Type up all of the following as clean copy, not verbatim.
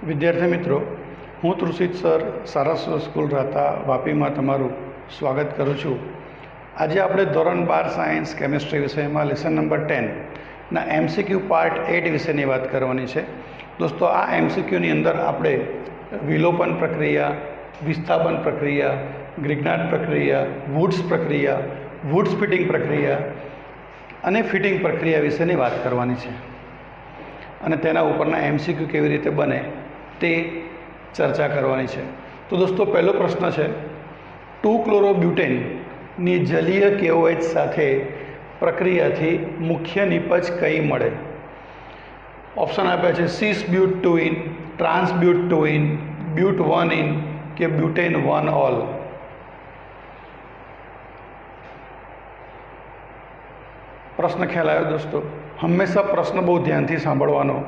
विद्यार्थी मित्रों, हूँ तुलसीत सर सारस्वत स्कूल रहता वापी में तमारू स्वागत करूँ छूँ। आज आप धोरण 12 सायन्स केमिस्ट्री विषय में लेसन नंबर 10 ना MCQ पार्ट 8 विषय की बात करवानी है। दोस्तों, आ MCQ नी अंदर आपणे विलोपन प्रक्रिया, विस्थापन प्रक्रिया, ग्रिग्नार्ड प्रक्रिया, वुड्स प्रक्रिया, वुड्स फिटिंग प्रक्रिया अने फिटिंग प्रक्रिया विषय बात करवानी है અને તેના ઉપરના MCQ કેવી રીતે બને તે ચર્ચા કરવાની છે। તો દોસ્તો, પહેલો પ્રશ્ન છે 2-ક્લોરોબ્યુટેનની જલીય KOH સાથે પ્રક્રિયાથી મુખ્ય નિપજ કઈ મળે? ઓપ્શન આપ્યા છે સિસ-બ્યુટ-2-ઇન, ટ્રાન્સ-બ્યુટ-2-ઇન, બ્યુટ-1-ઇન કે બ્યુટેન-1-ઓલ। प्रश्न ख्याल आयो दोस्तों? हमेशा प्रश्न बहुत ध्यान थी सांभळवानो,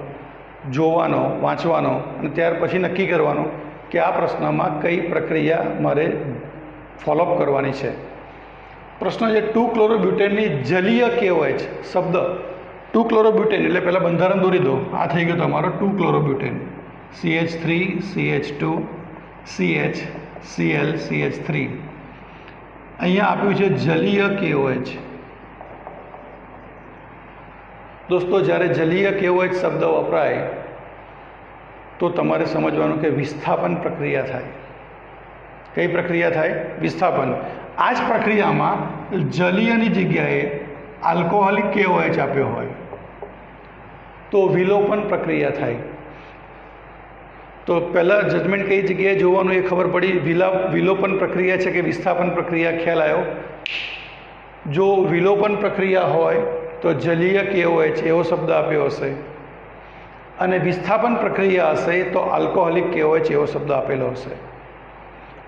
जोवानो, वाँचवानो अने त्यार पछी नक्की करवानो कि आ प्रश्न में कई प्रक्रिया मारे फॉलोअप करवानी छे। प्रश्न है 2-क्लोरोब्यूटेननी जलीय KOH शब्द 2-क्लोरोब्यूटेन एटले पहला बंधारण दोरी दो। आ थई गयो तमारो 2-क्लोरोब्यूटेन, CH3 CH2 CH Cl CH3। अहींया आप्युं छे जलीय KOH। दोस्तों, જ્યારે જલીય KOH शब्द वपराय तो तमारे समझवानुं के विस्थापन प्रक्रिया थाय। कई प्रक्रिया थाय? विस्थापन। आज प्रक्रिया में जलीयनी जग्याए आल्कोहोलिक KOH आप्यो होय तो विलोपन प्रक्रिया थाय। तो पहला जजमेंट कई जगह जोवानुं ए खबर पड़ी, विलोपन प्रक्रिया है कि विस्थापन प्रक्रिया? ख्याल आयो? जो विलोपन प्रक्रिया होय तो जलीय KOH एवो शब्द आप्यो हशे अने विस्थापन प्रक्रिया हशे तो आल्कोहोलिक KOH एवो शब्द आपेलो हशे।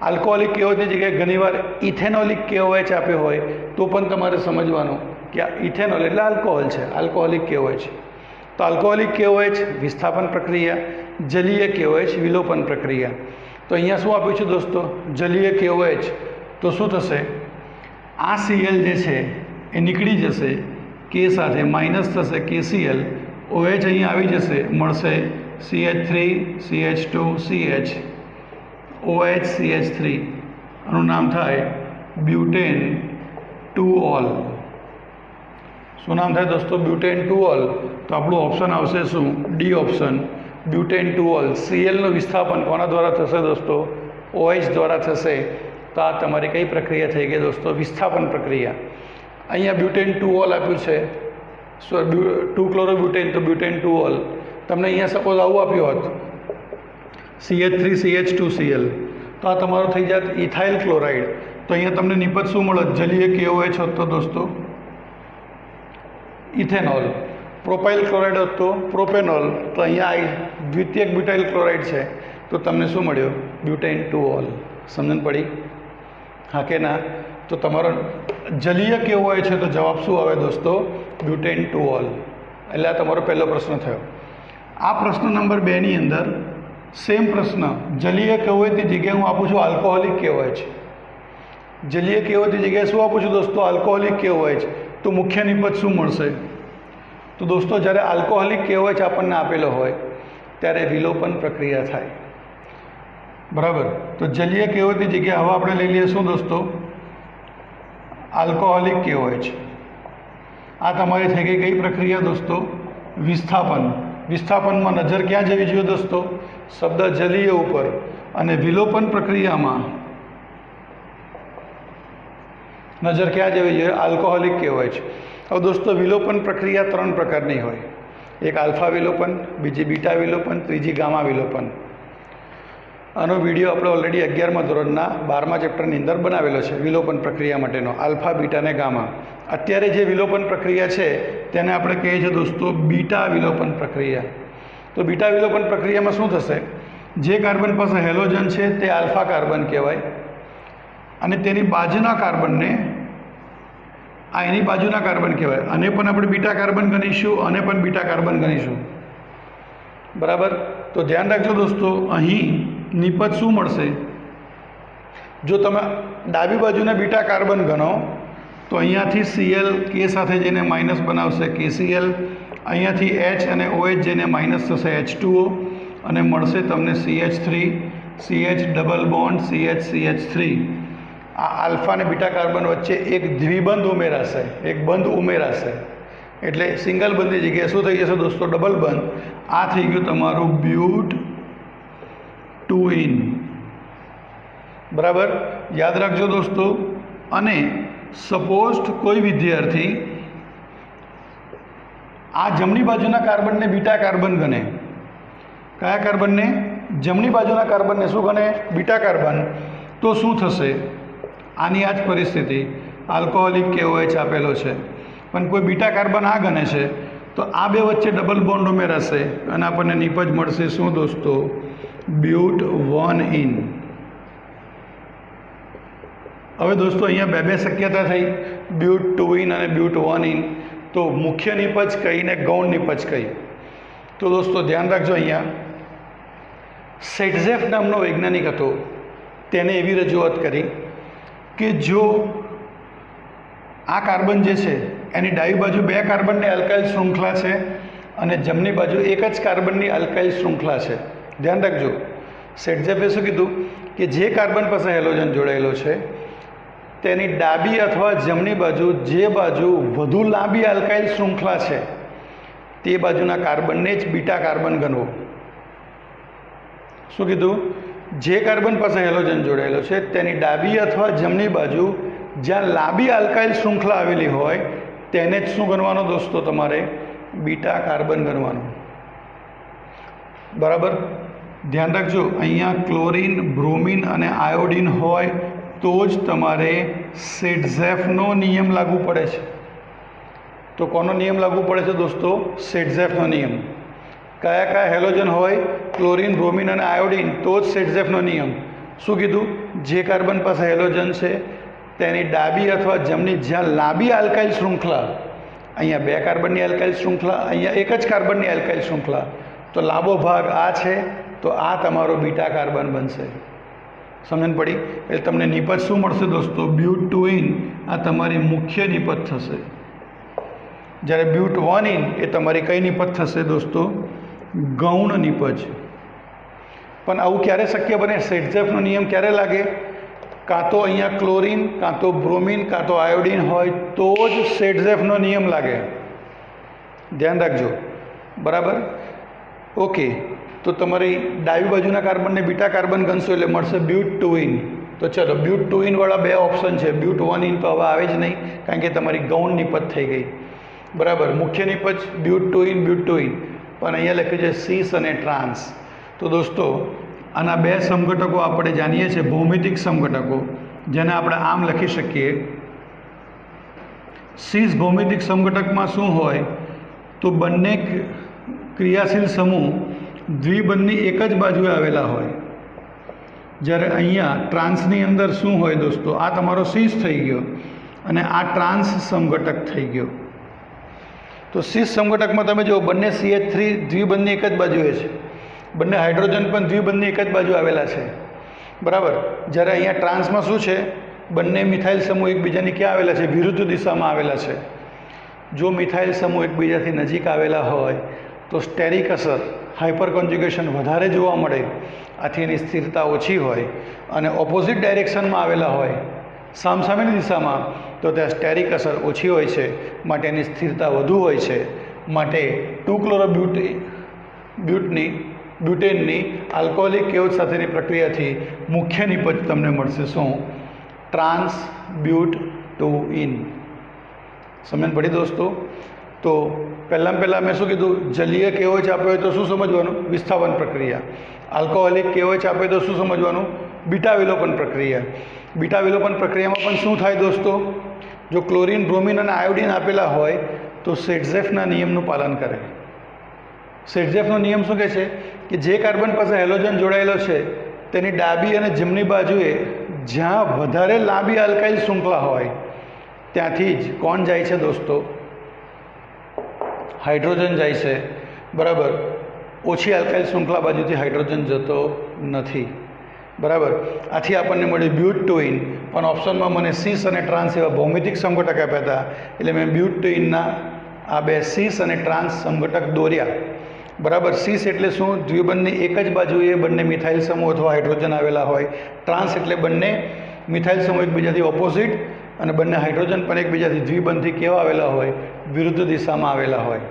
आल्कोहोलिक KOH ની જગ્યાએ ઘણીવાર ઇથેનોલિક KOH આપ્યો હોય તો પણ તમારે સમજવાનું કે આ ઇથેનોલ એટલે આલ્કોહોલ છે, આલ્કોહોલિક KOH। તો આલ્કોહોલિક KOH વિસ્થાપન પ્રક્રિયા, જલીય KOH વિલોપન પ્રક્રિયા। તો અહીંયા શું આપ્યું છે દોસ્તો? જલીય KOH તો શું થશે? આ Cl જે છે એ નીકળી જશે, K સાથે माइनस થશે KCl, OH અહીં આવી જશે, મળશે CH3 CH2 CH OH CH3, આનું નામ થાય બ્યુટેન-2-ઓલ। શું નામ થાય દોસ્તો? બ્યુટેન-2-ઓલ। તો આપણું ઓપ્શન આવશે શું? D option, બ્યુટેન-2-ઓલ। Clનું વિસ્થાપન કોના દ્વારા થશે દોસ્તો? OH દ્વારા થશે। તો આ તમારી કઈ પ્રક્રિયા થઈ ગઈ દોસ્તો? વિસ્થાપન પ્રક્રિયા। અહીંયા બ્યુટેન-2-ઓલ આપ્યું છે, 2-ક્લોરોબ્યુટેન તો બ્યુટેન-2-ઓલ। તમને અહીંયા સપોઝ આવું આપ્યું હોત CH3 CH2 Cl તો આ તમારો થઈ જાત ઇથાઇલ ક્લોરાઇડ। તો અહીંયા તમને નિપજ શું મળે? જલીય KOH હોત તો દોસ્તો ઇથેનોલ। પ્રોપાઇલ ક્લોરાઇડ હોત તો પ્રોપેનોલ। તો અહીંયા દ્વિતીયક બ્યુટાઇલ ક્લોરાઇડ છે તો તમને શું મળ્યો? બ્યુટેન-2-ઓલ। સમજણ પડી? हाँ के ना? तो तमारो जलीय KOH है तो जवाब शू आवे दोस्तों? ब्यूटेन-2-ओल। એટલે આ તમારો પહેલો પ્રશ્ન થયો। આ પ્રશ્ન નંબર 2 ની અંદર સેમ પ્રશ્ન, જલીય KOH ની જગ્યાએ હું આપું છું આલ્કોહોલિક KOH। જલીય KOH ની જગ્યાએ શું આપું છું દોસ્તો? Alcoholic KOH। તો મુખ્ય નિપજ શું મળશે? તો દોસ્તો, જ્યારે આલ્કોહોલિક KOH આપણને આપેલો હોય ત્યારે વિલોપન પ્રક્રિયા થાય, બરાબર? તો જલીય KOH ની જગ્યાએ હવે આપણે લઈ લઈએ શું દોસ્તો? आल्कोहोलिक KOH। आ तमारी थी गई कई प्रक्रिया दोस्तों? विस्थापन। विस्थापन में नजर क्या जवी જોઈએ दोस्तों? शब्द जलीय ऊपर। अने विलोपन प्रक्रिया में नजर क्या जवी જોઈએ? आल्कोहोलिक KOH। अब दोस्तों, विलोपन प्रक्रिया 3 प्रकारनी होय। एक आल्फा विलोपन, बीजी बीटा विलोपन, तीजी गामा विलोपन। आनो विडियो આપણે ઓલરેડી 11મા ધોરણના 12મા ચેપ્ટરની અંદર બનાવેલો છે વિલોપન પ્રક્રિયા માટેનો, આલ્ફા, બીટા અને ગામા। અત્યારે જે વિલોપન પ્રક્રિયા છે તેને આપણે કહીએ છીએ દોસ્તો બીટા વિલોપન પ્રક્રિયા। તો બીટા વિલોપન પ્રક્રિયામાં શું થશે? જે કાર્બન પાસે હેલોજન છે તે આલ્ફા કાર્બન કહેવાય અને તેની બાજુના કાર્બનને આ એની બાજુના કાર્બન કહેવાય। આને પણ આપણે બીટા કાર્બન ગણીશું, આને પણ બીટા કાર્બન ગણીશું, બરાબર? તો ધ્યાન રાખજો દોસ્તો, અહીં નિપજ શું મળશે? જો તમે ડાબી બાજુને બીટા કાર્બન ગણો તો અહીંયાથી Cl K સાથે જઈને માઇનસ બનાવશે KCl, અહીંયાથી H અને OH જઈને માઇનસ થશે H2O, અને મળશે તમને CH3 CH double bond CH આ આલ્ફા અને બીટા કાર્બન વચ્ચે એક દ્વિબંધ ઉમેરાશે, એક બંધ ઉમેરાશે, એટલે સિંગલ બંધની જગ્યાએ શું થઈ જશે દોસ્તો? ડબલ બંધ. આ થઈ ગયું તમારું બ્યુટ 2 બરાબર, યાદ રાખજો દોસ્તો. અને સપોઝ કોઈ વિદ્યાર્થી આ જમણી બાજુના કાર્બનને બીટા કાર્બન ગણે. કયા કાર્બનને? જમણી બાજુના કાર્બનને શું ગણે? Beta carbon. તો શું થશે? આની આ જ પરિસ્થિતિ, આલ્કોહોલિક KOH આપેલો છે, પણ કોઈ બીટા કાર્બન આ ગણે છે, તો આ બે વચ્ચે ડબલ બોન્ડ ઉમેરાશે અને આપણને નિપજ મળશે શું દોસ્તો? બ્યુટ 1 હવે દોસ્તો અહીંયા બે શક્યતા થઈ, બ્યુટ 2 અને બ્યુટ 1 તો મુખ્ય નિપજ કઈ ને ગૌણ નિપજ કઈ? તો દોસ્તો ધ્યાન રાખજો, અહીંયા સેટઝેફ નામનો વૈજ્ઞાનિક હતો, તેને એવી રજૂઆત કરી કે જો આ કાર્બન જે છે એની ડાબી બાજુ બે કાર્બનની અલ્કાઇલ શૃંખલા છે અને જમણી બાજુ એક જ કાર્બનની અલ્કાઇલ શૃંખલા છે. ધ્યાન રાખજો, સેટઝેફે શું કીધું કે જે કાર્બન પાસે હેલોજન જોડાયેલો છે તેની ડાબી અથવા જમણી બાજુ જે બાજુ વધુ લાંબી અલ્કાઇલ શૃંખલા છે તે બાજુના કાર્બનને જ બીટા કાર્બન ગણવો. શું કીધું? જે કાર્બન પાસે હેલોજન જોડાયેલો છે તેની ડાબી અથવા જમણી બાજુ જ્યાં લાંબી અલ્કાઇલ શૃંખલા આવેલી હોય તેને જ શું ગણવાનો દોસ્તો? તમારે બીટા કાર્બન ગણવાનો. બરાબર, ધ્યાન રાખજો, અહીંયા ક્લોરીન, બ્રોમિન અને આયોડિન હોય તો જ તમારે સેટઝેફનો નિયમ લાગુ પડે છે. તો કોનો નિયમ લાગુ પડે છે દોસ્તો? સેટઝેફનો નિયમ. કયા કયા હેલોજન હોય? ક્લોરીન, બ્રોમિન અને આયોડિન, તો જ સેટઝેફનો નિયમ. શું કીધું? જે કાર્બન પાસે હેલોજન છે તેની ડાબી અથવા જમણી જ્યાં લાંબી આલ્કાઇલ શૃંખલા, અહીંયા બે કાર્બનની આલ્કાઇલ શૃંખલા, અહીંયા એક જ કાર્બનની આલ્કાઇલ શૃંખલા, તો લાંબો ભાગ આ છે, તો આ તમારો બીટા કાર્બન બનશે. સમજણ પડી? એટલે તમને નિપજ શું મળશે દોસ્તો? બ્યુટ 2 આ તમારી મુખ્ય નિપજ થશે, જ્યારે બ્યુટ 1 એ તમારી કઈ નિપજ થશે દોસ્તો? ગૌણ નિપજ. પણ આવું ક્યારે શક્ય બને? સેટઝેફનો નિયમ ક્યારે લાગે? કાં તો અહીંયા ક્લોરીન, કાં તો બ્રોમિન, કાં તો આયોડિન હોય તો જ સેટઝેફનો નિયમ લાગે. ધ્યાન રાખજો. બરાબર, ઓકે. તો તમારી ડાબી બાજુના કાર્બનને બીટા કાર્બન ગણશો એટલે મળશે બ્યુટ 2. તો ચલો, બ્યુટ 2 વાળા બે ઓપ્શન છે, બ્યુટ 1 તો હવે આવે જ નહીં, કારણ કે તમારી ગૌણ નિપજ થઈ ગઈ. બરાબર, મુખ્ય નિપજ બ્યુટ 2 પણ અહીંયા લખ્યું છે સીસ અને ટ્રાન્સ. તો દોસ્તો આના બે સમઘટકો આપણે જાણીએ છીએ, ભૌમિતિક સમઘટકો, જેને આપણે આમ લખી શકીએ. સીસ ભૌમિતિક સમઘટકમાં શું હોય? તો બંને ક્રિયાશીલ સમૂહ દ્વિબંધની એક જ બાજુએ આવેલા હોય. જ્યારે અહીંયા ટ્રાન્સની અંદર શું હોય દોસ્તો? આ તમારો સીસ થઈ ગયો અને આ ટ્રાન્સ સમઘટક થઈ ગયો. તો સીસ સમઘટકમાં તમે જો બંને CH3 દ્વિબંધની એક જ બાજુએ છે, બંને હાઇડ્રોજન પણ દ્વિબંધની એક જ બાજુ આવેલા છે. બરાબર, જ્યારે અહીંયા ટ્રાન્સમાં શું છે? બંને મિથાઇલ સમૂહ એકબીજાની ક્યાં આવેલા છે? વિરુદ્ધ દિશામાં આવેલા છે. જો મિથાઇલ સમૂહ એકબીજાથી નજીક આવેલા હોય તો સ્ટેરિક અસર, હાઇપર કોન્જ્યુગેશન વધારે જોવા મળે, આથી એની સ્થિરતા ઓછી હોય. અને ઓપોઝિટ ડાયરેક્શનમાં આવેલા હોય, સામસામેની દિશામાં, તો ત્યાં સ્ટેરિક અસર ઓછી હોય છે, માટે એની સ્થિરતા વધુ હોય છે. માટે 2-ક્લોરોબ્યુટેનની આલ્કોહોલિક KOH સાથેની પ્રક્રિયાથી મુખ્ય નિપજ તમને મળશે શું? ટ્રાન્સ બ્યુટ 2. સમજણ પડી દોસ્તો? તો પહેલાં મેં શું કીધું? જલીય KOH આપ્યો હોય તો શું સમજવાનું? વિસ્થાપન પ્રક્રિયા. આલ્કોહોલિક KOH આપે તો શું સમજવાનું? બીટા વિલોપન પ્રક્રિયા. બીટા વિલોપન પ્રક્રિયામાં પણ શું થાય દોસ્તો? જો ક્લોરીન, બ્રોમિન અને આયોડિન આપેલા હોય તો સેટઝેફના નિયમનું પાલન કરે. સેટઝેફનો નિયમ શું કહે છે? કે જે કાર્બન પાસે હેલોજન જોડાયેલો છે તેની ડાબી અને જમણી બાજુએ જ્યાં વધારે લાંબી અલ્કાઇલ શૃંખલા હોય ત્યાંથી જ કોણ જાય છે દોસ્તો? હાઇડ્રોજન જાય છે. બરાબર, ઓછી અલ્કાઇલ શૃંખલા બાજુથી હાઇડ્રોજન જતો નથી. બરાબર, આથી આપણને મળ્યું બ્યુટ 2. પણ ઓપ્શનમાં મને સીસ અને ટ્રાન્સ એવા ભૌમિતિક સમઘટક આપ્યા હતા, એટલે મેં બ્યુટ 2ના આ બે સીસ અને ટ્રાન્સ સમઘટક દોર્યા બરાબર. સીસ એટલે શું? દ્વિબંધની એક જ બાજુએ બંને મિથાઇલ સમૂહ અથવા હાઇડ્રોજન આવેલા હોય. ટ્રાન્સ એટલે બંને મિથાઇલ સમૂહ એકબીજાથી ઓપોઝિટ અને બંને હાઇડ્રોજન પણ એકબીજાથી દ્વિબંધથી કેવા આવેલા હોય? વિરુદ્ધ દિશામાં આવેલા હોય.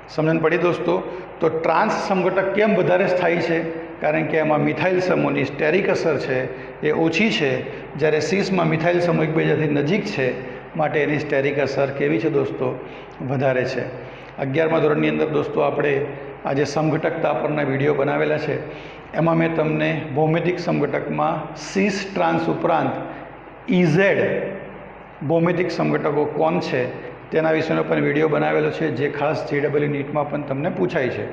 સમજણ પડી દોસ્તો? તો ટ્રાન્સ સમઘટક કેમ વધારે સ્થાયી છે? કારણ કે એમાં મિથાઇલ સમૂહની સ્ટેરિક અસર છે એ ઓછી છે, જ્યારે સીસમાં મિથાઇલ સમૂહ એકબીજાથી નજીક છે, માટે એની સ્ટેરિક અસર કેવી છે દોસ્તો? વધારે છે. 11મા ધોરણની અંદર દોસ્તો આપણે આજે સમઘટકતા પરના વિડીયો બનાવેલા છે. એમાં મેં તમને ભૌમિતિક સમઘટકમાં સીસ ટ્રાન્સ ઉપરાંત ઇઝેડ ભૌમિતિક સમઘટકો કોણ છે તેના વિશેનો પણ વિડીયો બનાવેલો છે, જે ખાસ JEE નીટમાં પણ તમને પૂછાય છે.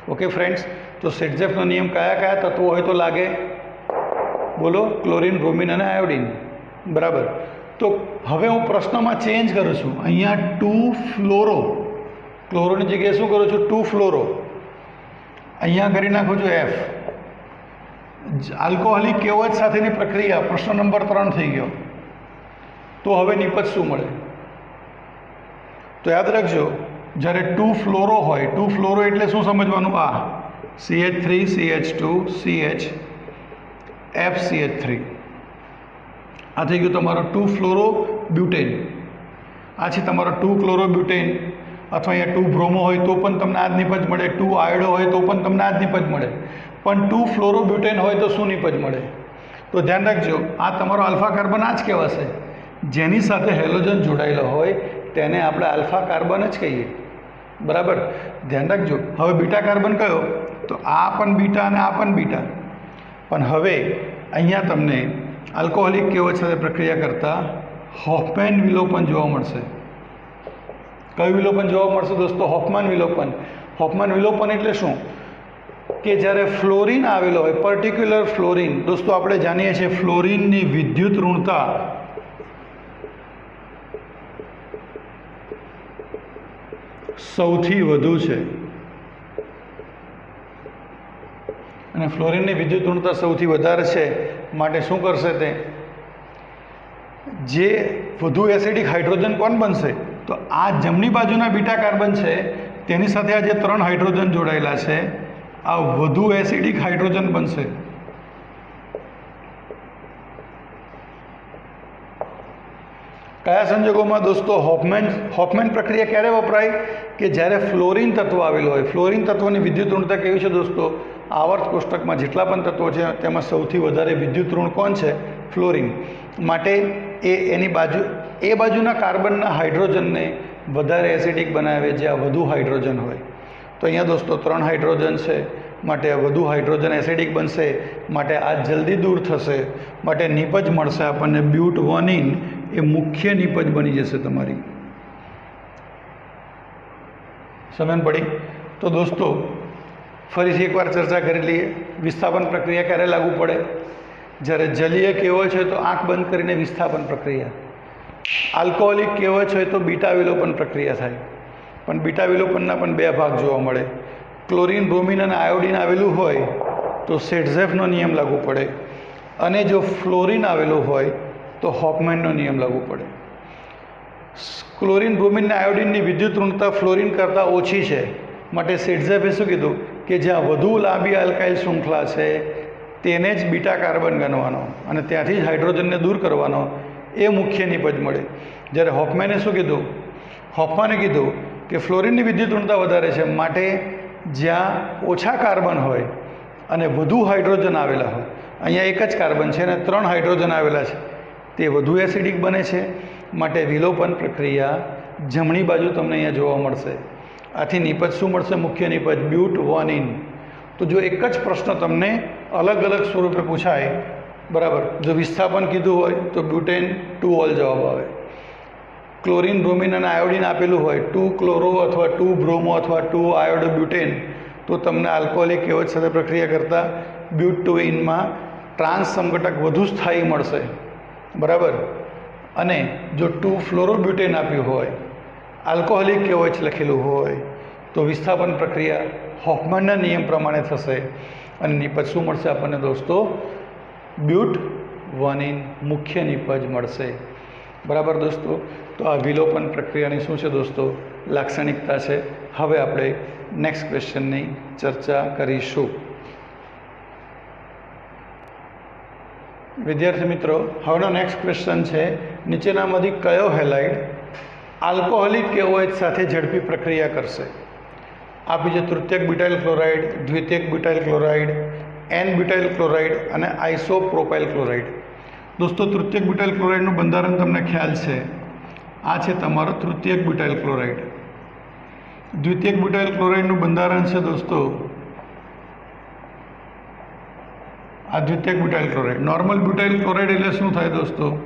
ઓકે ફ્રેન્ડ્સ, તો સેટઝેફનો નિયમ કયા કયા તત્વો હોય તો લાગે? બોલો. ક્લોરિન, બ્રોમિન અને આયોડિન. બરાબર. તો હવે હું પ્રશ્નમાં ચેન્જ કરું છું. અહીંયા 2 ફ્લોરો, ક્લોરોની જગ્યાએ શું કરું છું? 2 ફ્લોરો. અહીંયા કરી નાખું છું F. આલ્કોહોલિક KOH સાથેની પ્રક્રિયા, પ્રશ્ન નંબર 3 થઈ ગયો. તો હવે નિપજ શું મળે? તો યાદ રાખજો, જ્યારે 2 ફ્લોરો હોય, 2 ફ્લોરો એટલે શું સમજવાનું? આ CH3 CH2 CH FCH3 આ થઈ ગયું તમારો 2 ફ્લોરો બ્યુટેન. આ છે તમારો 2 ક્લોરો બ્યુટેન, અથવા અહીંયા 2 બ્રોમો હોય તો પણ તમને આ જ નિપજ મળે, 2 આયોડો હોય તો પણ તમને આ જ નિપજ મળે. પણ 2 ફ્લોરો બ્યુટેન હોય તો શું નિપજ મળે? તો ધ્યાન રાખજો, આ તમારો આલ્ફા કાર્બન આ જ કહેવાશે. જેની સાથે હેલોજન જોડાયેલો હોય તેને આપણે આલ્ફા કાર્બન જ કહીએ. બરાબર. ધ્યાન રાખજો. હવે બીટા કાર્બન કયો? તો આ પણ બીટા અને આ પણ બીટા. પણ હવે અહીંયા તમને આલ્કોહોલિક KOH સાથે પ્રક્રિયા કરતા હોફમેન વિલોપન જોવા મળશે. કયું વિલોપન જોવા મળશે દોસ્તો? હોફમાન વિલોપન. હોફમાન વિલોપન એટલે શું? કે જ્યારે ફ્લોરિન આવેલો હોય, પર્ટિક્યુલર ફ્લોરિન, દોસ્તો આપણે જાણીએ છીએ ફ્લોરિનની વિદ્યુત ઋણતા સૌથી વધુ છે. અને ફ્લોરિનની વિદ્યુત ઋણતા સૌથી વધારે છે, માટે શું કરશે તે? જે વધુ એસિડિક હાઇડ્રોજન કોણ બનશે? તો આ જમણી બાજુના બીટા કાર્બન છે તેની સાથે આ જે 3 હાઇડ્રોજન જોડાયેલા છે, આ વધુ એસિડિક હાઇડ્રોજન બનશે. કયા સંજોગોમાં દોસ્તો હોફમેન પ્રક્રિયા ક્યારે વપરાય? કે જ્યારે ફ્લોરિન તત્વ આવેલું હોય. ફ્લોરિન તત્વની વિદ્યુત ઋણતા કેવી છે દોસ્તો? આવર્ત કોષ્ટકમાં જેટલા પણ તત્વો છે તેમાં સૌથી વધારે વિદ્યુત ઋણ કોણ છે? ફ્લોરિન. માટે એની બાજુના કાર્બનના હાઇડ્રોજનને વધારે એસિડિક બનાવે જ્યાં વધુ હાઇડ્રોજન હોય. તો અહીંયા દોસ્તો 3 હાઇડ્રોજન છે, માટે વધુ હાઇડ્રોજન એસિડિક બનશે, માટે આ જલ્દી દૂર થશે, માટે નિપજ મળશે આપણને બ્યુટ 1 એ મુખ્ય નિપજ બની જશે તમારી. સમજણ પડી? તો દોસ્તો ફરીથી એકવાર ચર્ચા કરી લઈએ. વિસ્થાપન પ્રક્રિયા ક્યારે લાગુ પડે? જ્યારે જલીય KOH હોય તો આંખ બંધ કરીને વિસ્થાપન પ્રક્રિયા. આલ્કોહોલિક KOH હોય તો બીટા વિલોપન પ્રક્રિયા થાય. પણ બીટા વિલોપનના પણ 2 ભાગ જોવા મળે. ક્લોરિન, બ્રોમિન અને આયોડિન આવેલું હોય તો સેટઝેફનો નિયમ લાગુ પડે, અને જો ફ્લોરિન આવેલું હોય તો હોફમેનનો નિયમ લાગુ પડે. ક્લોરિન, બ્રોમિન અને આયોડિનની વિદ્યુત ઋણતા ફ્લોરિન કરતાં ઓછી છે, માટે સેટઝેફે શું કીધું? કે જ્યાં વધુ લાંબી આલ્કાઇલ શૃંખલા છે તેને જ બીટા કાર્બન ગણવાનો અને ત્યાંથી જ હાઇડ્રોજનને દૂર કરવાનો, એ મુખ્ય નિપજ મળે. જ્યારે હોફમેને શું કીધું? હોફમાને કીધું કે ફ્લોરિનની વિદ્યુત ઋણતા વધારે છે, માટે જ્યાં ઓછા કાર્બન હોય અને વધુ હાઇડ્રોજન આવેલા હોય, અહીંયા એક જ કાર્બન છે અને 3 હાઇડ્રોજન આવેલા છે, તે વધુ એસિડિક બને છે, માટે વિલોપન પ્રક્રિયા જમણી બાજુ તમને અહીંયા જોવા મળશે. આથી નિપજ શું મળશે? મુખ્ય નિપજ બ્યુટ 1 તો જો એક જ પ્રશ્ન તમને અલગ અલગ સ્વરૂપે પૂછાય, બરાબર, જો વિસ્થાપન કીધું હોય તો બ્યુટેન 2 ઓલ જવાબ આવે. ક્લોરિન, બ્રોમિન અને આયોડિન આપેલું હોય 2 ક્લોરો અથવા 2 બ્રોમો અથવા 2 આયોડો બ્યુટેન, તો તમને આલ્કોહોલિક KOH સાથે પ્રક્રિયા કરતાં બ્યુટ 2 માં ટ્રાન્સ સમઘટક વધુ સ્થાયી મળશે. બરાબર. અને જો 2 ફ્લોરોબ્યુટેન આપ્યું હોય, આલ્કોહોલિક KOH લખેલું હોય, તો વિસ્થાપન પ્રક્રિયા હોફમાનના નિયમ પ્રમાણે થશે અને નિપજ શું મળશે આપણને દોસ્તો? બ્યુટ 1 મુખ્ય નિપજ મળશે. બરાબર દોસ્તો. તો આ વિલોપન પ્રક્રિયાની શું છે દોસ્તો? લાક્ષણિકતા છે. હવે આપણે નેક્સ્ટ ક્વેશ્ચનની ચર્ચા કરીશું. વિદ્યાર્થી મિત્રો, હવેનો નેક્સ્ટ ક્વેશ્ચન છે, નીચેનામાંથી કયો હેલાઇડ આલ્કોહોલિક KOH સાથે ઝડપી પ્રક્રિયા કરશે? આપી છે તૃતીયક બ્યુટાઇલ ક્લોરાઇડ, દ્વિતીયક butyl chloride, n butyl chloride અને આઇસોપ્રોપાઇલ ક્લોરાઇડ. દોસ્તો, તૃતીયક બ્યુટાઇલ ક્લોરાઇડનું બંધારણ તમને ખ્યાલ છે. આ છે તમારો તૃતીયક બ્યુટાઇલ ક્લોરાઇડ. દ્વિતીયક બ્યુટાઇલ ક્લોરાઇડનું બંધારણ છે દોસ્તો આ દ્વિતીયક butyl chloride. Normal butyl chloride એટલે શું થાય દોસ્તો?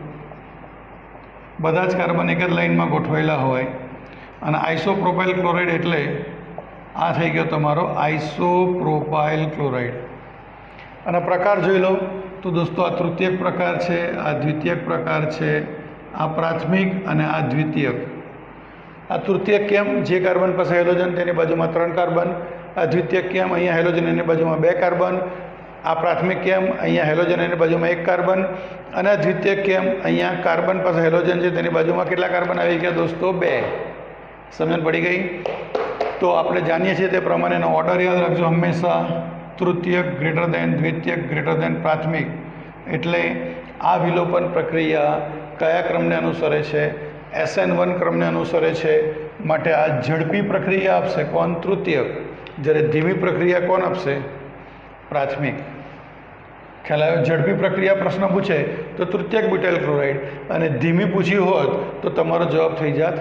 બધા જ કાર્બન એક જ લાઇનમાં ગોઠવાયેલા હોય. અને આઇસોપ્રોપાઇલ ક્લોરાઇડ એટલે આ થઈ ગયો તમારો આઇસોપ્રોપાઇલ ક્લોરાઇડ. અને પ્રકાર જોઈ લો તો દોસ્તો, આ તૃતીયક પ્રકાર છે, આ દ્વિતીયક પ્રકાર છે, આ પ્રાથમિક અને આ દ્વિતીયક. આ તૃતીયક કેમ? જે કાર્બન પાસે હેલોજન તેની બાજુમાં 3 કાર્બન. આ દ્વિતીયક કેમ? અહીંયા હેલોજન એની બાજુમાં 2 કાર્બન. આ પ્રાથમિક કેમ? અહીંયા હેલોજન એની બાજુમાં 1 કાર્બન. અને આ દ્વિતીયક કેમ? અહીંયા કાર્બન પાસે હેલોજન છે તેની બાજુમાં કેટલા કાર્બન આવી ગયા દોસ્તો? 2. સમજણ પડી ગઈ? તો આપણે જાણીએ છીએ તે પ્રમાણેનો ઓર્ડર યાદ રાખજો હંમેશા. તૃતીયક ગ્રેટર દેન દ્વિતીયક ગ્રેટર દેન પ્રાથમિક. એટલે આ વિલોપન પ્રક્રિયા કયા ક્રમને અનુસરે છે? SN1 ક્રમને અનુસરે છે. માટે આ ઝડપી પ્રક્રિયા આપશે કોણ? તૃતીયક. જ્યારે ધીમી પ્રક્રિયા કોણ આપશે? પ્રાથમિક. ખ્યાલ આવ્યો? ઝડપી પ્રક્રિયા પ્રશ્ન પૂછે તો તૃતીયક બ્યુટાઇલ ક્લોરાઇડ, અને ધીમી પૂછી હોત તો તમારો જવાબ થઈ જાત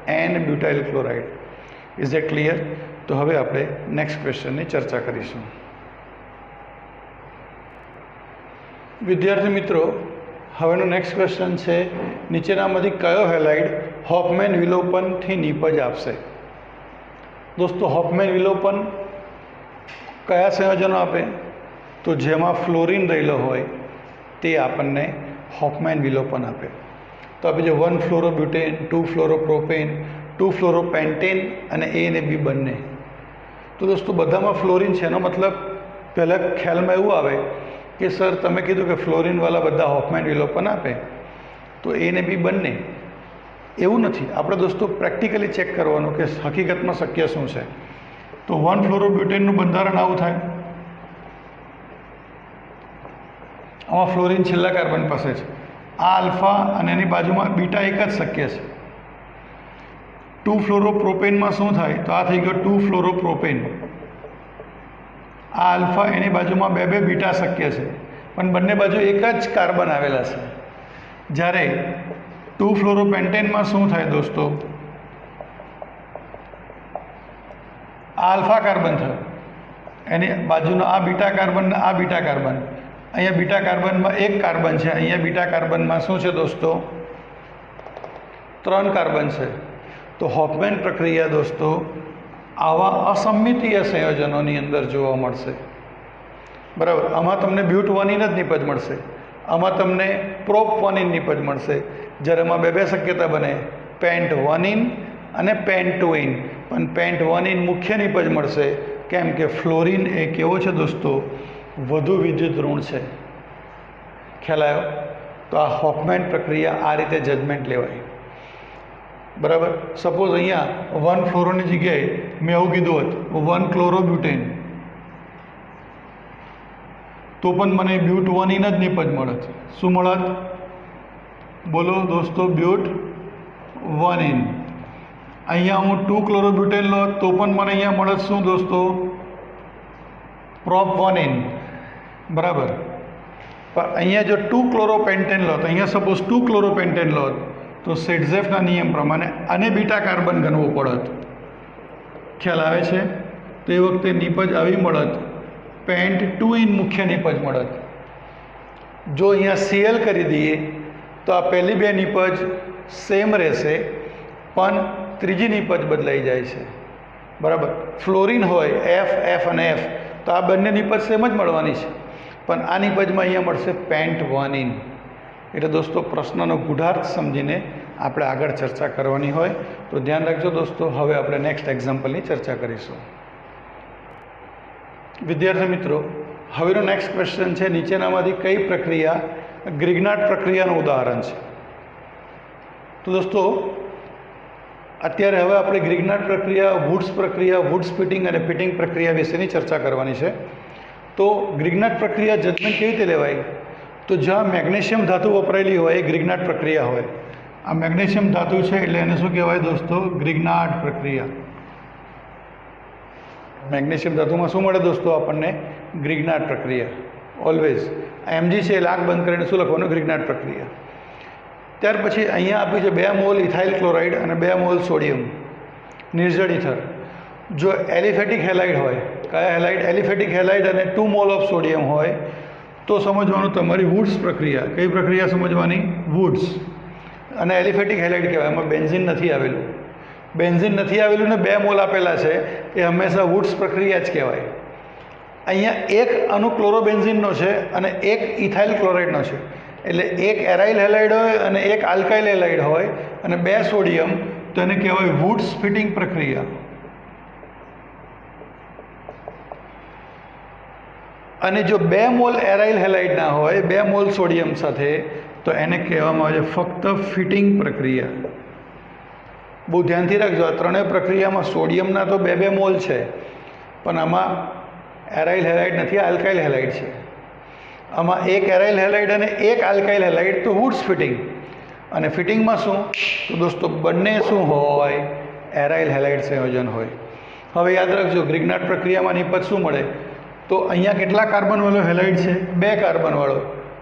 n butyl chloride. Is it clear? તો હવે આપણે નેક્સ્ટ ક્વેશ્ચનની ચર્ચા કરીશું. વિદ્યાર્થી મિત્રો, હવેનો નેક્સ્ટ ક્વેશ્ચન છે, નીચેનામાંથી કયો હેલાઇડ હોફમેન વિલોપનથી નીપજ આપશે? દોસ્તો, હોફમેન વિલોપન કયા સંયોજનો આપે? તો જેમાં ફ્લોરિન રહેલો હોય તે આપણને હોફમેન વિલોપન આપે. તો આપણે જે 1 ફ્લોરોબ્યુટેન, 2 ફ્લોરોપ્રોપેન, 2 ફ્લોરોપેન્ટેન અને A અને B બંને. તો દોસ્તો, બધામાં ફ્લોરિન છે. એનો મતલબ પહેલાં ખ્યાલમાં એવું આવે કે સર તમે કીધું કે ફ્લોરિનવાળા બધા હોફમેન વિલોપન આપે, તો A અને B બંને. એવું નથી. આપણે દોસ્તો પ્રેક્ટિકલી ચેક કરવાનું કે હકીકતમાં શક્ય શું છે. તો 1 ફ્લોરોબ્યુટેનનું બંધારણ આવું થાય. આમાં ફ્લોરિન છેલ્લા કાર્બન પાસે છે. આ આલ્ફા અને એની બાજુમાં બીટા એક જ શક્ય છે. 2 ફ્લોરોપ્રોપેનમાં શું થાય? તો આ થઈ ગયો 2 ફ્લોરોપ્રોપેન. આ આલ્ફા એની બાજુમાં 2 બીટા શક્ય છે, પણ બંને બાજુ એક જ કાર્બન આવેલા છે. જ્યારે 2 ફ્લોરોપેન્ટેનમાં શું થાય દોસ્તો? આ આલ્ફા કાર્બન થયો, એની બાજુનો આ બીટા કાર્બન ને આ બીટા કાર્બન. અહીંયા બીટા કાર્બનમાં 1 કાર્બન છે, અહીંયા બીટા કાર્બનમાં શું છે દોસ્તો? 3 કાર્બન છે. તો હોફમેન પ્રક્રિયા દોસ્તો આવા અસમિતીય સંયોજનોની અંદર જોવા મળશે. બરાબર? આમાં તમને બ્યુટ-1 જ નિપજ મળશે, આમાં તમને પ્રોપ-1 નિપજ મળશે. જ્યારે એમાં 2 શક્યતા બને, પેન્ટ-1 અને પેન્ટ-2. પણ પેન્ટ-1 મુખ્ય નિપજ મળશે. કેમ કે ફ્લોરિન એ કેવો છે દોસ્તો? વધુ વિદ્યુત ઋણ છે. ખ્યાલ આવ્યો? તો આ હોફમેન પ્રક્રિયા આ રીતે જજમેન્ટ લેવાય. બરાબર? સપોઝ અહીંયા 1 ફ્લોરોની જગ્યાએ મેં એવું કીધું હોત 1 ક્લોરોબ્યુટેન, તો પણ મને બ્યુટ-1 જ નિપજ મળત. શું મળત? બોલો દોસ્તો, બ્યુટ-1. અહીંયા હું 2 ક્લોરોબ્યુટેન લો તો પણ મને અહીંયા મળત શું દોસ્તો? પ્રોપ-1. બરાબર? પણ અહીંયા જો 2 ક્લોરોપેન્ટેન લો, તો અહીંયા સપોઝ 2 ક્લોરોપેન્ટેન લો તો સેડઝેફના નિયમ પ્રમાણે આને બીટા કાર્બન ગણવો પડત. ખ્યાલ આવે છે? તો એ વખતે નિપજ આવી મળત પેન્ટ-2 મુખ્ય નિપજ મળત. જો અહીંયા Cl કરી દઈએ તો આ પહેલી 2 નિપજ સેમ રહેશે, પણ ત્રીજી નિપજ બદલાઈ જાય છે. બરાબર? ફ્લોરિન હોય F અને F, તો આ બંને નિપજ સેમ જ મળવાની છે, પણ આ નિપજમાં અહીંયા મળશે પેન્ટ-1. એટલે દોસ્તો પ્રશ્નનો ગૂઢાર્થ સમજીને આપણે આગળ ચર્ચા કરવાની હોય તો ધ્યાન રાખજો દોસ્તો. હવે આપણે નેક્સ્ટ એક્ઝામ્પલની ચર્ચા કરીશું. વિદ્યાર્થી મિત્રો, હવેનો નેક્સ્ટ ક્વેશ્ચન છે, નીચેનામાંથી કઈ પ્રક્રિયા ગ્રિગ્નાર્ડ પ્રક્રિયાનું ઉદાહરણ છે? તો દોસ્તો અત્યારે હવે આપણે ગ્રિગ્નાર્ડ પ્રક્રિયા, વુડ્સ પ્રક્રિયા, વુડ્સ ફિટિંગ અને ફિટિંગ પ્રક્રિયા વિશેની ચર્ચા કરવાની છે. તો ગ્રિગ્નાર્ડ પ્રક્રિયા જજમેન્ટ કેવી રીતે લેવાય? તો જ્યાં મેગ્નેશિયમ ધાતુ વપરાયેલી હોય એ ગ્રિગ્નાર્ડ પ્રક્રિયા હોય. આ મેગ્નેશિયમ ધાતુ છે એટલે એને શું કહેવાય દોસ્તો? ગ્રિગ્નાર્ડ પ્રક્રિયા. મેગ્નેશિયમ ધાતુમાં શું મળે દોસ્તો આપણને? ગ્રિગ્નાર્ડ પ્રક્રિયા. ઓલવેઝ એમજી છે એટલે આંખ બંધ કરીને શું લખવાનું? ગ્રિગ્નાર્ડ પ્રક્રિયા. ત્યાર પછી અહીંયા આપ્યું છે 2 મોલ ઇથાઇલ ક્લોરાઇડ અને 2 મોલ સોડિયમ નિર્જળ ઇથર. જો એલિફેટિક હેલાઇડ હોય, કયા હેલાઇડ? એલિફેટિક હેલાઇડ અને 2 મોલ ઓફ સોડિયમ હોય તો સમજવાનું તમારી વુડ્સ પ્રક્રિયા. કઈ પ્રક્રિયા સમજવાની? વુડ્સ. અને એલિફેટિક હેલાઇડ કહેવાય, એમાં બેન્ઝીન નથી આવેલું. બેન્ઝીન નથી આવેલું ને 2 મોલ આપેલા છે એ હંમેશા વુડ્સ પ્રક્રિયા જ કહેવાય. અહીંયા એક અણુ ક્લોરોબેન્ઝીનનો છે અને એક ઇથાઇલ ક્લોરાઇડનો છે. એટલે એક એરાઇલ હેલાઇડ હોય અને એક આલ્કાઇલ હેલાઇડ હોય અને 2 સોડિયમ, તો એને કહેવાય વુડ્સ ફિટિંગ પ્રક્રિયા. અને જો 2 મોલ એરાઇલ હેલાઇડના હોય 2 મોલ સોડિયમ સાથે તો એને કહેવામાં આવે છે ફક્ત ફિટિંગ પ્રક્રિયા. બહુ ધ્યાનથી રાખજો, આ ત્રણેય પ્રક્રિયામાં સોડિયમના તો 2 મોલ છે પણ આમાં એરાઇલ હેલાઇડ નથી, આલ્કાઇલ હેલાઇડ છે. આમાં એક એરાઇલ હેલાઇડ અને એક આલ્કાઇલ હેલાઇડ, તો વુડ્સ ફિટિંગ. અને ફિટિંગમાં શું? તો દોસ્તો બંને શું હોય? એરાઇલ હેલાઇડ સંયોજન હોય. હવે યાદ રાખજો, ગ્રિગ્નાર્ડ પ્રક્રિયામાં નિપજ શું મળે? તો અહીંયા કેટલા કાર્બનવાળો હેલાઇડ છે? 2 કાર્બનવાળો.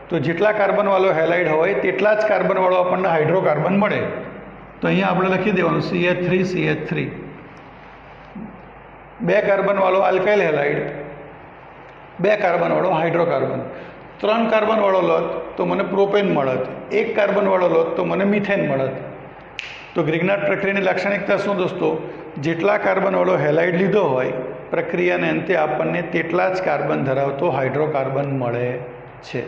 તો જેટલા કાર્બનવાળો હેલાઇડ હોય તેટલા જ કાર્બનવાળો આપણને હાઇડ્રોકાર્બન મળે. તો અહીંયા આપણે લખી દેવાનું CH3CH3. 2 કાર્બનવાળો આલ્કાઇલ હેલાઇડ, 2 કાર્બનવાળો હાઇડ્રોકાર્બન. 3 કાર્બનવાળો લોત તો મને પ્રોપેન મળત, 1 કાર્બનવાળો લોત તો મને મિથેન મળત. તો ગ્રિગ્નાર્ડ પ્રક્રિયાની લાક્ષણિકતા શું દોસ્તો? જેટલા કાર્બનવાળો હેલાઇડ લીધો હોય પ્રક્રિયાને અંતે આપણને તેટલા જ કાર્બન ધરાવતો હાઇડ્રોકાર્બન મળે છે.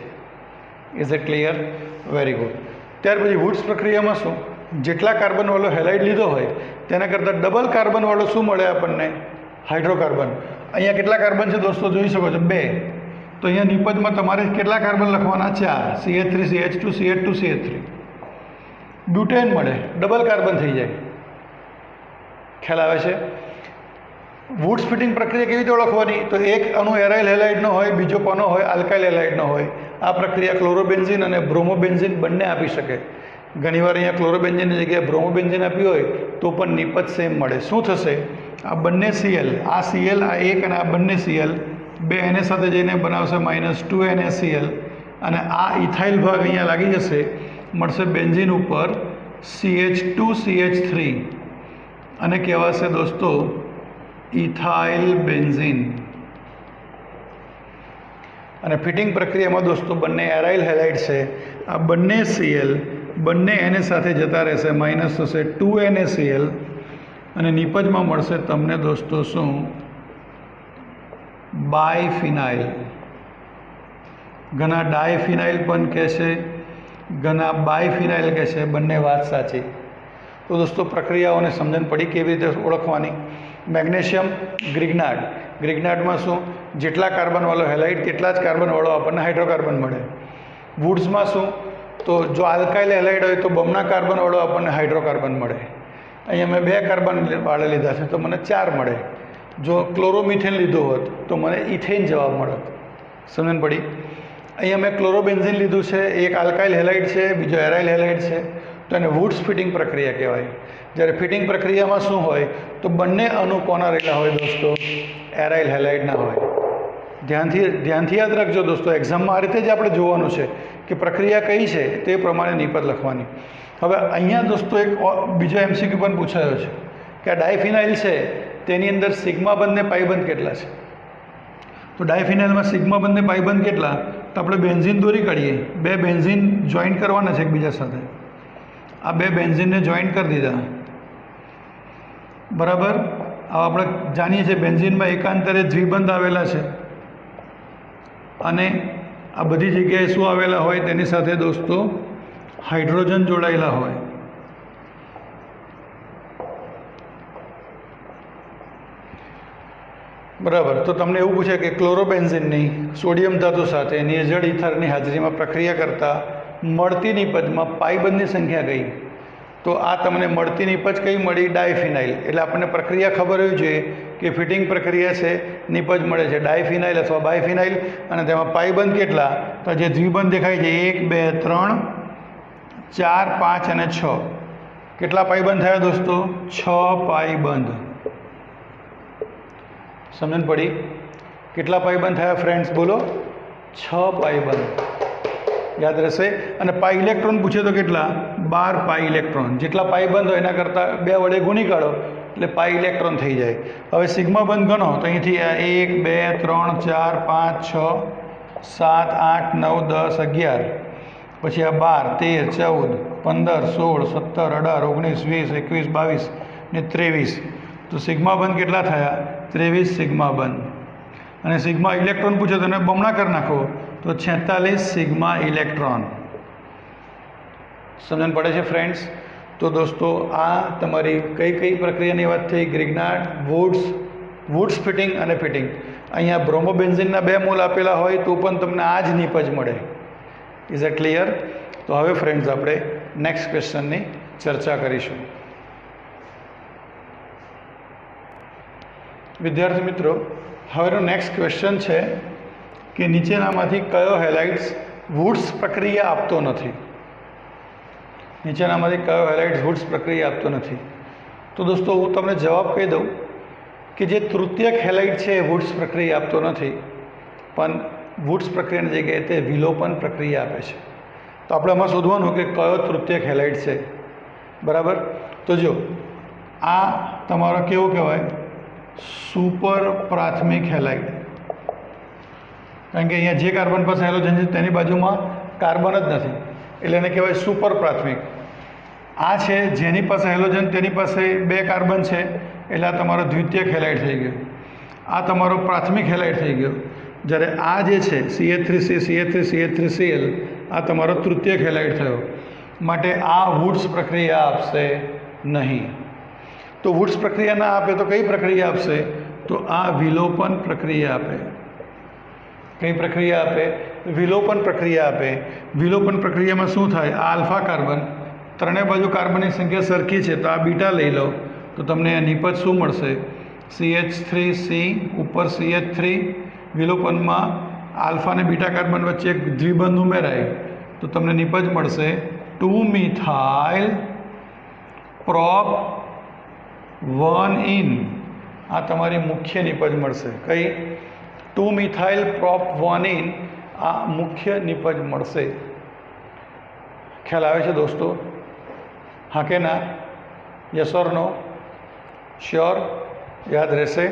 Is it clear? Very good. ત્યાર પછી વુડ્સ પ્રક્રિયામાં શું? જેટલા કાર્બનવાળો હેલાઇડ લીધો હોય તેના કરતાં ડબલ કાર્બનવાળો શું મળે આપણને? હાઇડ્રોકાર્બન. અહીંયા કેટલા કાર્બન છે દોસ્તો? જોઈ શકો છો 2. તો અહીંયા નિપજમાં તમારે કેટલા કાર્બન લખવાના? 4. CH3 CH2 CH2 CH3. Butane મળે, ડબલ કાર્બન થઈ જાય. ખ્યાલ આવે છે? વુડ્સ ફિટિંગ પ્રક્રિયા કેવી રીતે ઓળખવાની? તો એક અણુ એરાઇલ હેલાઇડનો હોય, બીજો કોનો હોય? આલ્કાઇલ હેલાઇડનો હોય. આ પ્રક્રિયા ક્લોરોબેન્ઝીન અને બ્રોમોબેન્ઝીન બંને આપી શકે. ઘણીવાર અહીંયા ક્લોરોબેન્ઝીનની જગ્યાએ બ્રોમોબેન્ઝીન આપ્યું હોય તો પણ નિપજ સેમ મળે. શું થશે? આ બંને Cl, આ Cl, આ એક અને આ બંને Cl, 2 એને સાથે જઈને બનાવશે -2 NaCl અને આ ઇથાઇલ ભાગ અહીંયા લાગી જશે, મળશે બેન્ઝીન ઉપર CH2CH3 અને કહેવાશે દોસ્તો ઇથાઇલ બેન્ઝીન. અને ફિટિંગ પ્રક્રિયામાં દોસ્તો બંને એરાઇલ હેલાઇડ છે, આ બંને Cl બંને એને સાથે જતા રહેશે, માઇનસ થશે 2 NaCl અને નિપજમાં મળશે તમને દોસ્તો શું? બાયફિનાઇલ. ઘણા ડાયફિનાઇલ પણ કહે છે, ઘણા બાયફિનાઇલ કહે છે, બંને વાત સાચી. તો દોસ્તો પ્રક્રિયાઓને સમજણ પડી કેવી રીતે ઓળખવાની. મેગ્નેશિયમ ગ્રિગ્નાર્ડ. ગ્રિગ્નાર્ડમાં શું? જેટલા કાર્બનવાળો હેલાઇડ તેટલા જ કાર્બનવાળો આપણને હાઇડ્રોકાર્બન મળે. વુડ્સમાં શું? તો જો આલ્કાઇલ હેલાઇડ હોય તો બમણા કાર્બનવાળો આપણને હાઇડ્રોકાર્બન મળે. અહીંયા મેં 2 કાર્બન વાળા લીધા છે તો મને 4 મળે. જો ક્લોરોમિથેન લીધું હોત તો મને ઇથેન જવાબ મળત. સમજણ પડી? અહીંયા મેં ક્લોરોબેન્ઝીન લીધું છે, એક આલ્કાઇલ હેલાઇડ છે, બીજો એરાઇલ હેલાઇડ છે, તો એને વુડ્સ ફિટિંગ પ્રક્રિયા કહેવાય. જ્યારે ફિટિંગ પ્રક્રિયામાં શું હોય? તો બંને અણુ કોના રહેલા હોય દોસ્તો? એરાઇલ હેલાઇડના હોય. ધ્યાનથી યાદ રાખજો દોસ્તો, એક્ઝામમાં આ રીતે જ આપણે જોવાનું છે કે પ્રક્રિયા કઈ છે તે પ્રમાણે નિપજ લખવાની. હવે અહીંયા દોસ્તો એક બીજો MCQ પણ પૂછાયો છે કે આ ડાયફિનાઇલ છે તેની અંદર સિગ્મા બંધ ને પાઈ બંધ કેટલા છે? તો ડાયફિનાઇલમાં સિગ્મા બંધ ને પાઈ બંધ કેટલા? તો આપણે બેન્ઝીન દોરી કાઢીએ. 2 બેન્ઝીન જોઈન્ટ કરવાના છે એકબીજા સાથે. આ 2 બેન્ઝીનને જોઈન્ટ કરી દીધા, બરાબર. હવે આપણે જાણીએ છીએ બેન્ઝીનમાં એકાંતરે દ્વિબંધ આવેલા છે અને આ બધી જગ્યાએ શું આવેલા હોય? તેની સાથે દોસ્તો હાઇડ્રોજન જોડાયેલા હોય. બરાબર. તો તમને એવું પૂછે કે ક્લોરોબેન્ઝીનની સોડિયમ ધાતુ સાથે નિર્જળ ઇથરની હાજરીમાં પ્રક્રિયા કરતાં મળતી નિપજમાં પાઈબંધની સંખ્યા કઈ? તો આ તમને મળતી નીપજ કઈ મળી? ડાયફિનાઇલ. એટલે આપણને પ્રક્રિયા ખબર હોવી જોઈએ કે ફિટિંગ પ્રક્રિયા છે, નીપજ મળે છે ડાયફિનાઇલ અથવા બાયફિનાઇલ. અને તેમાં પાઈબંધ કેટલા? તો જે દ્વિબંધ દેખાય છે 1 2 3 4 5 અને 6. કેટલા પાઈબંધ થયા દોસ્તો? 6 પાઈબંધ. સમજણ પડી? કેટલા પાઈબંધ થયા ફ્રેન્ડ્સ? બોલો. 6 પાઈબંધ. યાદ રહેશે. અને પાઈ ઇલેક્ટ્રોન પૂછે તો કેટલા? 12 પાઈ ઇલેક્ટ્રોન. જેટલા પાઈબંધ હોય એના કરતાં 2 વડે ગુણી કાઢો એટલે પાઈ ઇલેક્ટ્રોન થઈ જાય. હવે સિગ્મા બંધ ગણો તો અહીંથી 1 2 3 4 5 6 7 8 9 10 11, પછી આ 12 13 14 15 16 17 18 19 20 21 22 ને 23. તો સિગ્મા બંધ કેટલા થયા? 23 સિગ્મા બંધ. અને સિગ્મા ઇલેક્ટ્રોન પૂછે તો એને બમણા કરી નાખો તો 46 સિગ્મા ઇલેક્ટ્રોન. સમજણ પડે છે ફ્રેન્ડ્સ? તો દોસ્તો આ તમારી કઈ કઈ પ્રક્રિયાની વાત થઈ? ગ્રિગ્નાર્ડ, વુડ્સ ફિટિંગ અને ફિટિંગ. અહીંયા બ્રોમોબેન્ઝિનના 2 મોલ આપેલા હોય તો પણ તમને આ જ નીપજ મળે. Is it clear? તો હવે ફ્રેન્ડ્સ આપણે નેક્સ્ટ ક્વેશ્ચનની ચર્ચા કરીશું. વિદ્યાર્થી મિત્રો, હવેનો નેક્સ્ટ ક્વેશ્ચન છે કે નીચેનામાંથી કયો હેલાઇટ્સ વુડ્સ પ્રક્રિયા આપતો નથી? નીચેનામાંથી કયો હેલાઇટ્સ વુડ્સ પ્રક્રિયા આપતો નથી? તો દોસ્તો હું તમને જવાબ કહી દઉં કે જે તૃતીયક હેલાઇટ છે એ વુડ્સ પ્રક્રિયા આપતો નથી, પણ વુડ્સ પ્રક્રિયાની જગ્યાએ તે વિલોપન પ્રક્રિયા આપે છે. તો આપણે આમાં શોધવાનું કે કયો તૃતીયક હેલાઇટ છે. બરાબર? તો જો આ તમારો કેવો કહેવાય? સુપર પ્રાથમિક હેલાઇડ. કારણ કે અહીંયા જે કાર્બન પાસે હેલોજન છે તેની બાજુમાં કાર્બન જ નથી એટલે એને કહેવાય સુપર પ્રાથમિક. આ છે જેની પાસે હેલોજન તેની પાસે 2 કાર્બન છે એટલે આ તમારો દ્વિતીયક હેલાઇડ થઈ ગયો. આ તમારો પ્રાથમિક હેલાઇડ થઈ ગયો. જ્યારે આ જે છે CH3C CH3CH3Cl આ તમારો તૃતીયક હેલાઇડ થયો. માટે આ વુડ્સ પ્રક્રિયા આપશે નહીં. તો વુડ્સ પ્રક્રિયા ના આપે તો કઈ પ્રક્રિયા આપશે? તો આ વિલોપન પ્રક્રિયા આપે. કઈ પ્રક્રિયા આપે? વિલોપન પ્રક્રિયા આપે. વિલોપન પ્રક્રિયામાં શું થાય? આ આલ્ફા કાર્બન, ત્રણેય બાજુ કાર્બનની સંખ્યા સરખી છે તો આ બીટા લઈ લો તો તમને નીપજ શું મળશે? CH3C ઉપર CH3. વિલોપનમાં આલ્ફા અને બીટા કાર્બન વચ્ચે એક દ્વિબંધ ઉમેરાય તો તમને નીપજ મળશે 2 મિથાઇલ પ્રોપ 1 ઇન. આ તમારી મુખ્ય નીપજ મળશે. કઈ? 2 મિથાઇલ પ્રોપ 1 ઇન. આ મુખ્ય નીપજ મળશે. ખ્યાલ આવે છે દોસ્તો? હા કે ના? Yes or no? શ્યોર? યાદ રહેશે?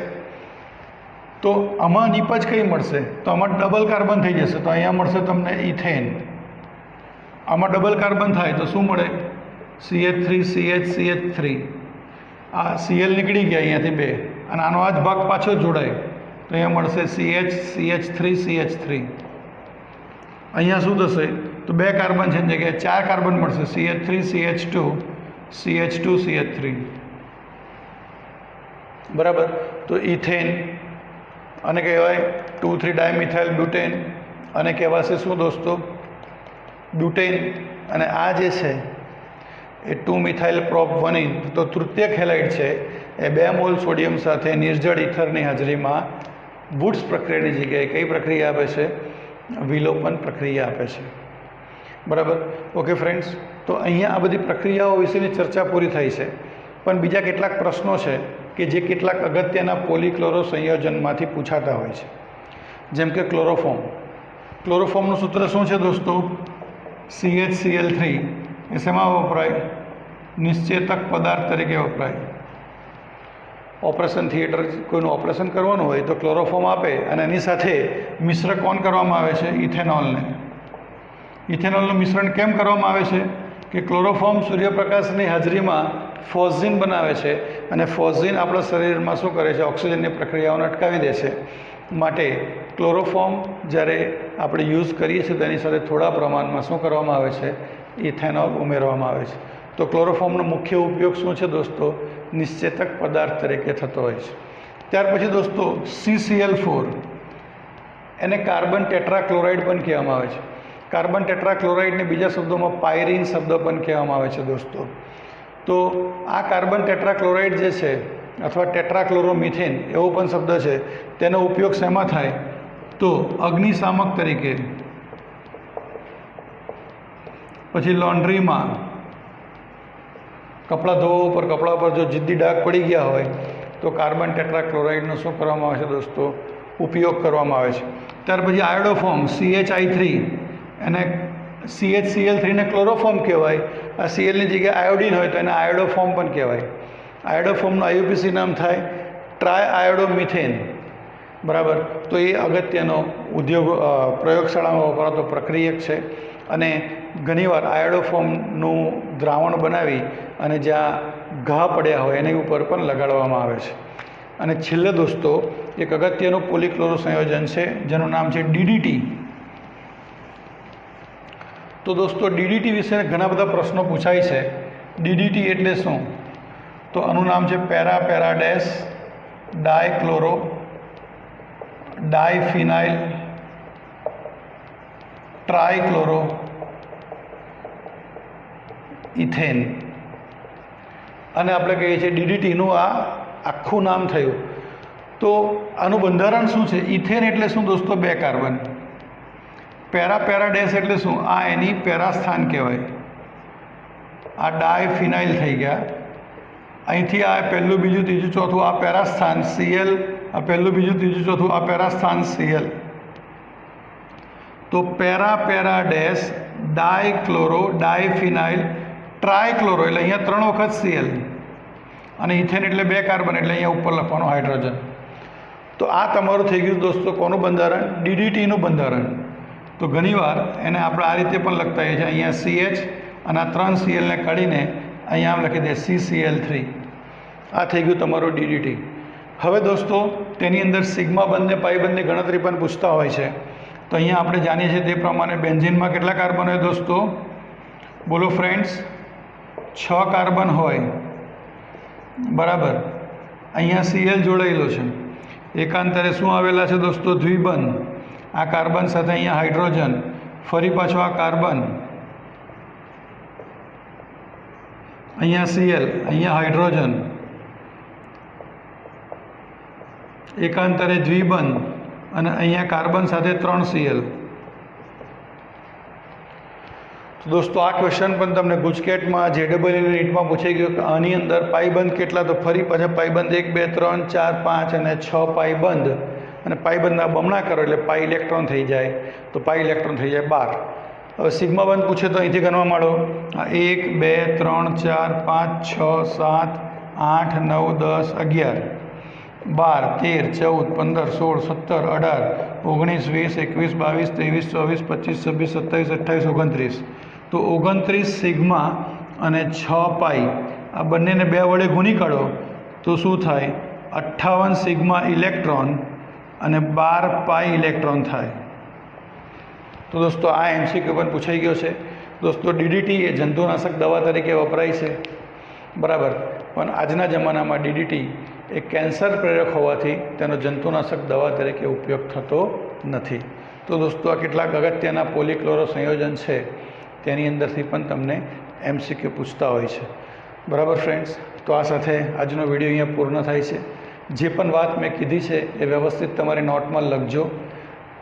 તો આમાં નીપજ કઈ મળશે? તો આમાં ડબલ કાર્બન થઈ જશે તો અહીંયા મળશે તમને ઇથેન. આમાં ડબલ કાર્બન થાય તો શું મળે? CH3CH3. આ Cl નીકળી ગયા અહીંયાથી 2 અને આનો આ જ ભાગ પાછો જોડાય તો અહીંયા મળશે CH3CH3. અહીંયા શું થશે? તો 2 કાર્બન છે એની જગ્યાએ 4 કાર્બન મળશે. CH3CH2 CH2CH3. બરાબર? તો ઇથેન અને કહેવાય 2,3 ડાયમિથાઇલ બ્યુટેન અને કહેવાશે શું દોસ્તો? બ્યુટેન. અને આ જે છે એ 2 મિથાઇલ પ્રોપ 1 ઇન. તો તૃતીયક હેલાઇડ છે એ 2 મોલ સોડિયમ સાથે નિર્જળ ઇથરની હાજરીમાં વુડ્સ પ્રક્રિયાની જગ્યાએ કઈ પ્રક્રિયા આપે છે? વિલોપન પ્રક્રિયા આપે છે. બરાબર? ઓકે ફ્રેન્ડ્સ, તો અહીંયા આ બધી પ્રક્રિયાઓ વિશેની ચર્ચા પૂરી થઈ છે. પણ બીજા કેટલાક પ્રશ્નો છે કે જે કેટલાક અગત્યના પોલીક્લોરો સંયોજનમાંથી પૂછાતા હોય છે. જેમ કે ક્લોરોફોર્મ. ક્લોરોફોર્મનું સૂત્ર શું છે દોસ્તો? CHCl3. એ શેમાં વપરાય? નિશ્ચેતક પદાર્થ તરીકે વપરાય. ઓપરેશન થિયેટર કોઈનું ઓપરેશન કરવાનું હોય તો ક્લોરોફોર્મ આપે અને એની સાથે મિશ્ર કોણ કરવામાં આવે છે? ઇથેનોલને. ઇથેનોલનું મિશ્રણ કેમ કરવામાં આવે છે? કે ક્લોરોફોર્મ સૂર્યપ્રકાશની હાજરીમાં ફોસ્ઝિન બનાવે છે અને ફોસ્ઝિન આપણા શરીરમાં શું કરે છે? ઓક્સિજનની પ્રક્રિયાઓને અટકાવી દે છે. માટે ક્લોરોફોર્મ જ્યારે આપણે યુઝ કરીએ છીએ તેની સાથે થોડા પ્રમાણમાં શું કરવામાં આવે છે? ઇથેનોલ ઉમેરવામાં આવે છે. તો ક્લોરોફોર્મનો મુખ્ય ઉપયોગ શું છે દોસ્તો? નિશ્ચેતક પદાર્થ તરીકે થતો હોય છે. ત્યાર પછી દોસ્તો CCl4 એને કાર્બન ટેટ્રાક્લોરાઇડ પણ કહેવામાં આવે છે. કાર્બન ટેટ્રાક્લોરાઇડને બીજા શબ્દોમાં પાયરીન શબ્દ પણ કહેવામાં આવે છે દોસ્તો. તો આ કાર્બન ટેટ્રાક્લોરાઇડ જે છે અથવા ટેટ્રાક્લોરોમિથેન એવો પણ શબ્દ છે, તેનો ઉપયોગ શેમાં થાય તો અગ્નિશામક તરીકે, પછી લોન્ડ્રીમાં કપડાં ધોવા ઉપર, કપડા પર જો જિદ્દી ડાઘ પડી ગયા હોય તો કાર્બન ટેટ્રાક્લોરાઇડનો શું કરવામાં આવે છે દોસ્તો, ઉપયોગ કરવામાં આવે છે. ત્યાર પછી આયોડોફોર્મ CHI3, એને CHCl3 ને ક્લોરોફોર્મ કહેવાય. આ Clની જગ્યાએ આયોડિન હોય તો એને આયોડોફોર્મ પણ કહેવાય. આયોડોફોર્મનું IUPAC નામ થાય ટ્રાય આયોડોમિથેન. બરાબર. તો એ અગત્યનો ઉદ્યોગ પ્રયોગશાળામાં વપરાતો પ્રક્રિયક છે અને ઘણીવાર આયોડોફોર્મનું દ્રાવણ બનાવી અને જ્યાં ઘા પડ્યા હોય એની ઉપર પણ લગાડવામાં આવે છે. અને છેલ્લે દોસ્તો એક અગત્યનું પોલીક્લોરો સંયોજન છે જેનું નામ છે DDT. તો દોસ્તો DDT વિશે ઘણા બધા પ્રશ્નો પૂછાય છે. DDT એટલે શું? તો આનું નામ છે પેરાડેસ ડાયક્લોરો ડાયફિનાઇલ ટ્રાયક્લોરો ઇથેન, અને આપણે કહીએ છીએ DDTનું આ આખું નામ થયું. તો આનું બંધારણ શું છે? ઇથેન એટલે શું દોસ્તો? 2 કાર્બન. પેરાડેસ એટલે શું? આ એની પેરાસ્થાન કહેવાય. આ ડાયફિનાઇલ થઈ ગયા. અહીંથી આ પહેલું, બીજું, ત્રીજું, ચોથું આ પેરાસ્થાન Cl, આ પહેલું, બીજું, ત્રીજું, ચોથું આ પેરાસ્થાન Cl. તો પેરાડેસ ડાયક્લોરો ડાયફિનાઇલ ટ્રાયક્લોરો એટલે અહીંયા 3 વખત Cl, અને ઇથેન એટલે 2 કાર્બન એટલે અહીંયા ઉપર લખવાનું હાઇડ્રોજન. તો આ તમારું થઈ ગયું દોસ્તો કોનું બંધારણ? DDTનું બંધારણ. તો ઘણીવાર એને આપણે આ રીતે પણ લખતા હોઈએ છીએ, અહીંયા CH અને આ 3 Clને કાઢીને અહીંયા આમ લખી દે CCl3. આ થઈ ગયું તમારું DDT. હવે દોસ્તો તેની અંદર સિગ્મા બંધ ને પાઈ બંધની ગણતરી પણ પૂછતા હોય છે. તો અહીંયા આપણે જાણીએ છીએ તે પ્રમાણે બેન્ઝીનમાં કેટલા કાર્બન હોય દોસ્તો? બોલો ફ્રેન્ડ્સ, 6 કાર્બન હોય. બરાબર. અહીંયા Cl જોડાયેલો છે. એકાંતરે શું આવેલા છે દોસ્તો? દ્વિબંધ. આ કાર્બન સાથે અહીંયા હાઇડ્રોજન, ફરી પાછો આ કાર્બન, અહીંયા Cl, અહીંયા હાઇડ્રોજન, એકાંતરે દ્વિબંધ, અને અહીંયા કાર્બન સાથે 3 Cl. તો દોસ્તો આ ક્વેશ્ચન પણ તમને ગુજકેટમાં JEE નીટમાં પૂછાઈ ગયો કે આની અંદર પાઈબંધ કેટલા? તો ફરી પાછા પાઈબંધ 1 2 3 4 5 અને 6 પાઈબંધ, અને પાઈબંધના બમણા કરો એટલે પાઈ ઇલેક્ટ્રોન થઈ જાય, તો પાઈ ઇલેક્ટ્રોન થઈ જાય 12. હવે સિગ્મા બંધ પૂછે તો અહીંથી ગણવા માંડો. 1 2 3 4 5 6 7 8 9 10 11 12 13 14 15 16 17 18 19 20 21 22 23 24 25 26 27 28 29. તો 29 સિગ્મા અને 6 પાઈ આ બંનેને 2 વડે ગુણી કાઢો તો શું થાય? 58 સિગ્મા ઇલેક્ટ્રોન અને 12 પાઈ ઇલેક્ટ્રોન થાય. તો દોસ્તો આ MCQ પણ પૂછાઈ ગયો છે. દોસ્તો DDT એ જંતુનાશક દવા તરીકે વપરાય છે. બરાબર. પણ આજના જમાનામાં DDT એ કેન્સર પ્રેરક હોવાથી તેનો જંતુનાશક દવા તરીકે ઉપયોગ થતો નથી. તો દોસ્તો આ કેટલાક અગત્યના પોલીક્લોરો સંયોજન છે, તેની અંદરથી પણ તમને MCQ પૂછતા હોય છે. બરાબર ફ્રેન્ડ્સ. તો આ સાથે આજનો વિડીયો અહીંયા પૂર્ણ થાય છે. જે પણ વાત મેં કીધી છે એ વ્યવસ્થિત તમારી નોટમાં લખજો.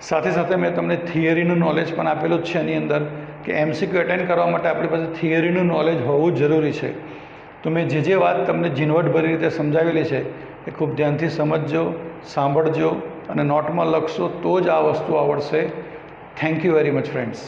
સાથે સાથે મેં તમને થિયરીનું નોલેજ પણ આપેલું જ છે એની અંદર કે MCQ એટેન્ડ કરવા માટે આપણી પાસે થિયરીનું નોલેજ હોવું જરૂરી છે. તો મેં જે વાત તમને ઝીણવટભરી રીતે સમજાવેલી છે એ ખૂબ ધ્યાનથી સમજજો, સાંભળજો અને નોટમાં લખશો તો જ આ વસ્તુ આવડશે. Thank you very much friends.